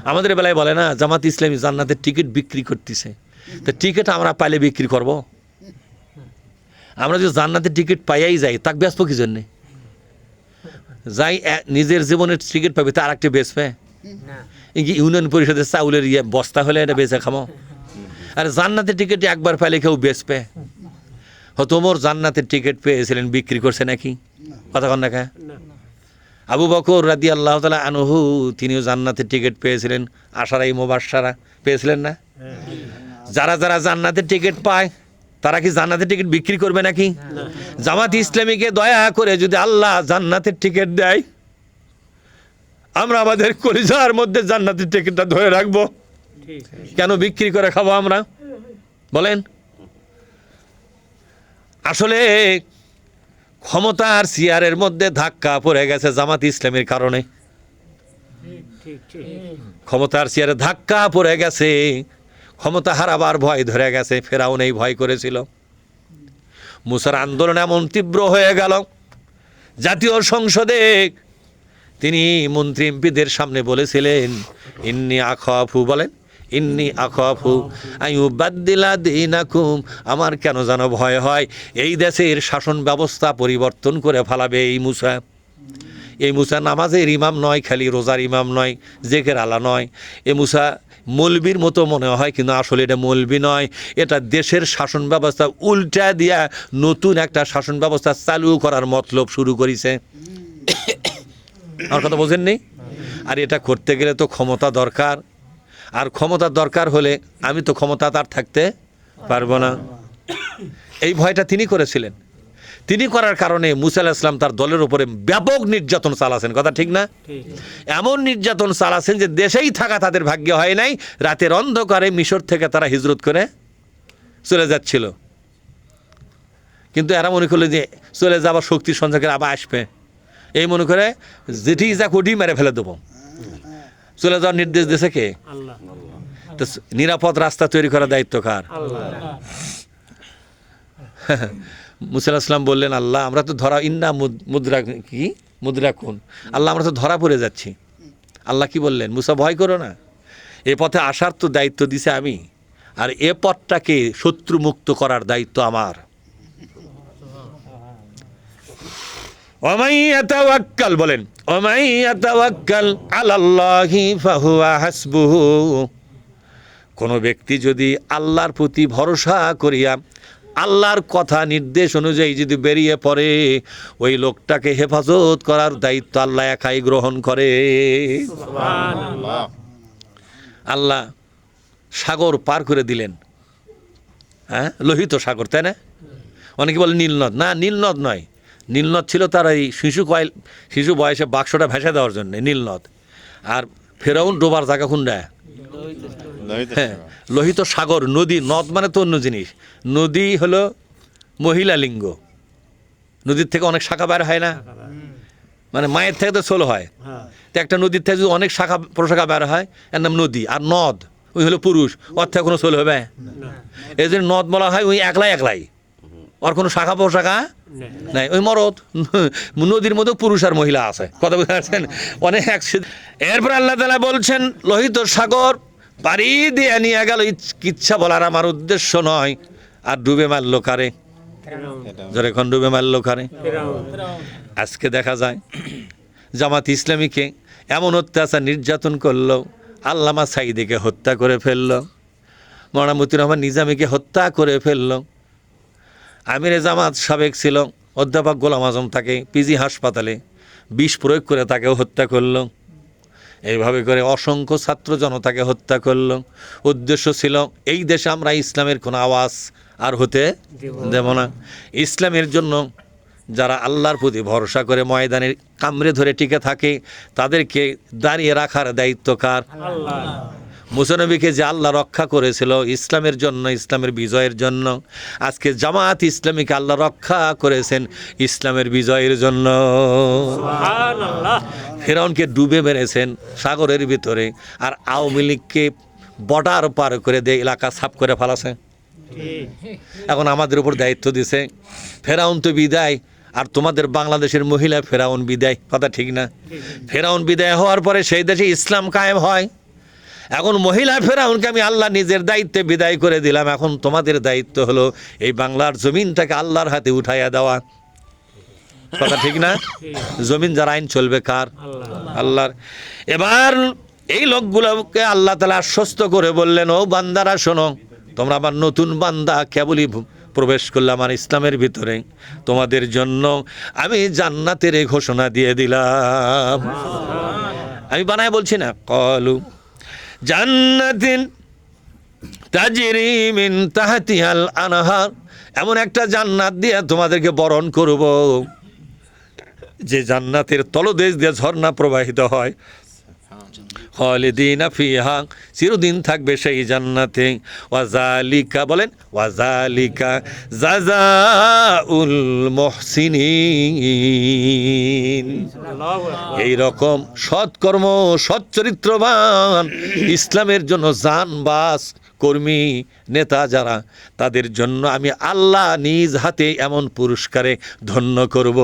আমাদের বেলায় বলে না জামাত ইসলামী জান্নাতের টিকিট বিক্রি করতেছে, তো টিকিট আমরা পাইলে বিক্রি করব? আমরা যদি জান্নাতের টিকিট পাইয়াই যাই তাকে বেচবো কি জন্যে? যাই নিজের জীবনের টিকিট পাবে তা আর একটা বেচবে? ইউনিয়ন পরিষদের চাউলের বস্তা হলে এটা বেচে খামো? আর জান্নাতের টিকিট একবার পাইলে কেউ বেচবে? হয়তো ওমর জান্নাতের টিকিট পেয়েছিলেন, বিক্রি করছে নাকি? কথা কন না কে? আবু বকর রাদিয়াল্লাহু তাআলা আনহু তিনিও জান্নাতের টিকিট পেয়েছিলেন, আশারায়ে মুবাশশারা পেয়েছিলেন না? যারা যারা জান্নাতের টিকিট পায় তারা কি জান্নাতের টিকিট বিক্রি করবে নাকি? জামাত ইসলামীকে দয়া করে যদি আল্লাহ জান্নাতের টিকিট দেয়, আমরা আমাদের কলিজার মধ্যে জান্নাতের টিকিটটা ধরে রাখবো, কেন বিক্রি করে খাবো আমরা? বলেন। আসলে ক্ষমতার চেয়ারের মধ্যে ধাক্কা পড়ে গেছে জামাত ইসলামের কারণে। ক্ষমতার চেয়ারে ধাক্কা পড়ে গেছে, ক্ষমতা হারাবার ভয় ধরে গেছে। ফেরাউন এই ভয় করেছিল। মুসার আন্দোলন এমন তীব্র হয়ে গেল, জাতীয় সংসদে তিনি মন্ত্রী এমপিদের সামনে বলেছিলেন, ইন্নি আখাফু, বলেন ইন্নি আখাফু আইয়ুবাদদিলা দীনাকুম, আমার কেন যেন ভয় হয় এই দেশের শাসন ব্যবস্থা পরিবর্তন করে ফেলাবে এই মুসা। এই মুসা নামাজের ইমাম নয়, খালি রোজার ইমাম নয়, জেকের আলা নয়। এ মুসা মৌলবীর মতো মনে হয়, কিন্তু আসলে এটা মৌলবী নয়, এটা দেশের শাসন ব্যবস্থা উল্টা দিয়া নতুন একটা শাসন ব্যবস্থা চালু করার মতলব শুরু করেছে। আমার কথা বোঝেননি? আর এটা করতে গেলে তো ক্ষমতা দরকার, আর ক্ষমতা দরকার হলে আমি তো ক্ষমতা তার থাকতে পারবো না। এই ভয়টা তিনি করেছিলেন। তিনি করার কারণে মুসা আলাইহিস সালাম তার দলের উপরে ব্যাপক নির্যাতন চালাছেন। কথা ঠিক না? এমন নির্যাতন চালাছেন যে দেশেই থাকা তাদের ভাগ্যে হয় নাই। রাতের অন্ধকারে মিশর থেকে তারা হিজরত করে চলে যাচ্ছিল, কিন্তু এরা মনে করলো যে চলে যাবার শক্তির সঞ্চার করে আবার আসবে, এই মনে করে যেটি যা কোটি মেরে ফেলে দেবো। চলে যাওয়ার নির্দেশ দিয়েছে কে? তো নিরাপদ রাস্তা তৈরি করার দায়িত্ব কার? মুসা আলাইহিস সালাম বললেন, আল্লাহ আমরা তো ধরা, ইন্না মুদরাকুন, আল্লাহ আমরা তো ধরা পড়ে যাচ্ছি। আল্লাহ কি বললেন? মুসা ভয় করো না, এ পথে আসার তো দায়িত্ব দিছে আমি, আর এ পথটাকে শত্রু মুক্ত করার দায়িত্ব আমার। ওমাই ইয়াতাওয়াক্কাল, বলেন ওমাই ইয়াতাওয়াক্কাল আলাল্লাহি ফাহুয়া হাসবুহু, কোনো ব্যক্তি যদি আল্লাহর প্রতি ভরসা করিয়া আল্লাহর কথা নির্দেশ অনুযায়ী যদি বেরিয়ে পড়ে, ওই লোকটাকে হেফাজত করার দায়িত্ব আল্লাহ একাই গ্রহণ করে। আল্লাহ সাগর পার করে দিলেন, হ্যাঁ, লোহিত সাগর, তাই না? অনেকে বলে নীলনদ, না নীলনদ নয়, নীলনদ ছিল তার এই শিশু বয়সে বাক্সটা ভেসে দেওয়ার জন্য নীলনদ। আর ফেরাউন ডোবার জায়গা কোনটা? হ্যাঁ, লোহিত সাগর। নদী, নদ মানে তো অন্য জিনিস, নদী হলো মহিলা লিঙ্গ। নদীর থেকে অনেক শাখা বের হয় না, মানে মায়ের থেকে তো ছোল হয়, তো একটা নদীর থেকে যদি অনেক শাখা প্রশাখা বের হয় এর নাম নদী। আর নদ ওই হলো পুরুষ, ওর থেকে কোনো ছোল হবে? এই জন্য নদ বলা হয় ওই একলাই, ওর কোনো শাখা প্রশাখা নাই, ওই মরদ। নদীর মধ্যে পুরুষ আর মহিলা আছে, কথা বুঝতে পারছেন? অনেক। এরপর আল্লাহ তাআলা বলছেন, লোহিত সাগর পাড়ি দিয়ে নিয়ে গেল, ইচ্ছা বলার আমার উদ্দেশ্য নয়। আর ডুবে মারল কারে? যখন ডুবে মারল কারে? আজকে দেখা যায় জামাত ইসলামীকে এমন অত্যাচার নির্যাতন করলো, আল্লামা সাঈদীকে হত্যা করে ফেললো, মাওলানা মতিউর রহমান নিজামীকে হত্যা করে ফেললো, আমিরে জামাত সাবেক ছিল অধ্যাপক গোলাম আজম, তাকে পিজি হাসপাতালে বিষ প্রয়োগ করে তাকেও হত্যা করলো। এইভাবে করে অসংখ্য ছাত্র জনতাকে হত্যা করলো। উদ্দেশ্য ছিল এই দেশে আমরা ইসলামের কোনো আওয়াজ আর হতে দেব না। ইসলামের জন্য যারা আল্লাহর প্রতি ভরসা করে ময়দানে কামড়ে ধরে টিকে থাকে, তাদেরকে দাঁড়িয়ে রাখার দায়িত্ব কার? মুসা নবীকে যে আল্লাহ রক্ষা করেছিল ইসলামের জন্য, ইসলামের বিজয়ের জন্য, আজকে জামাত ইসলামীকে আল্লাহ রক্ষা করেছেন ইসলামের বিজয়ের জন্য। ফেরাউনকে ডুবে মেরেছেন সাগরের ভিতরে, আর আওয়ামী লীগকে বর্ডার পার করে দিয়ে এলাকা সাফ করে ফেলাছে। এখন আমাদের উপর দায়িত্ব দিছে, ফেরাউন তো বিদায়, আর তোমাদের বাংলাদেশের মহিলা ফেরাউন বিদায়। কথা ঠিক না? ফেরাউন বিদায় হওয়ার পরে সেই দেশে ইসলাম কায়েম হয়, এখন মহিলা ফেরাউনকে আমি আল্লাহ নিজের দায়িত্বে বিদায় করে দিলাম, এখন তোমাদের দায়িত্ব হলো এই বাংলার জমিনটাকে আল্লাহর হাতে উঠাইয়া দেওয়া। কথা ঠিক না? জমিন যার আইন চলবে কার? আল্লাহর। এবার এই লোকগুলোকে আল্লাহ তাআলা আশ্বস্ত করে বললেন, ও বান্দারা শোনো, তোমরা আমার নতুন বান্দা, কেবলই প্রবেশ করলাম আমার ইসলামের ভিতরে, তোমাদের জন্য আমি জান্নাতের এই ঘোষণা দিয়ে দিলাম। আমি বানায় বলছি না, কলু জান্নাতিন তাজরি মিন তাহতিহাল আনহার, এমন একটা জান্নাত দিয়ে তোমাদেরকে বরণ করব যে জান্নাতের তলদেশ দিয়ে ঝর্ণা প্রবাহিত হয়, খালিদিনা ফিহা, চিরদিন থাকবে সেই জান্নাতে। ওয়াজালিকা, বলেন ওয়াজালিকা জাযাউল মুহসিনিন, এই রকম সৎকর্ম সচ্চরিত্রবান ইসলামের জন্য জানবাজ কর্মী নেতা যারা, তাদের জন্য আমি আল্লাহ নিজ হাতে এমন পুরস্কারে ধন্য করব।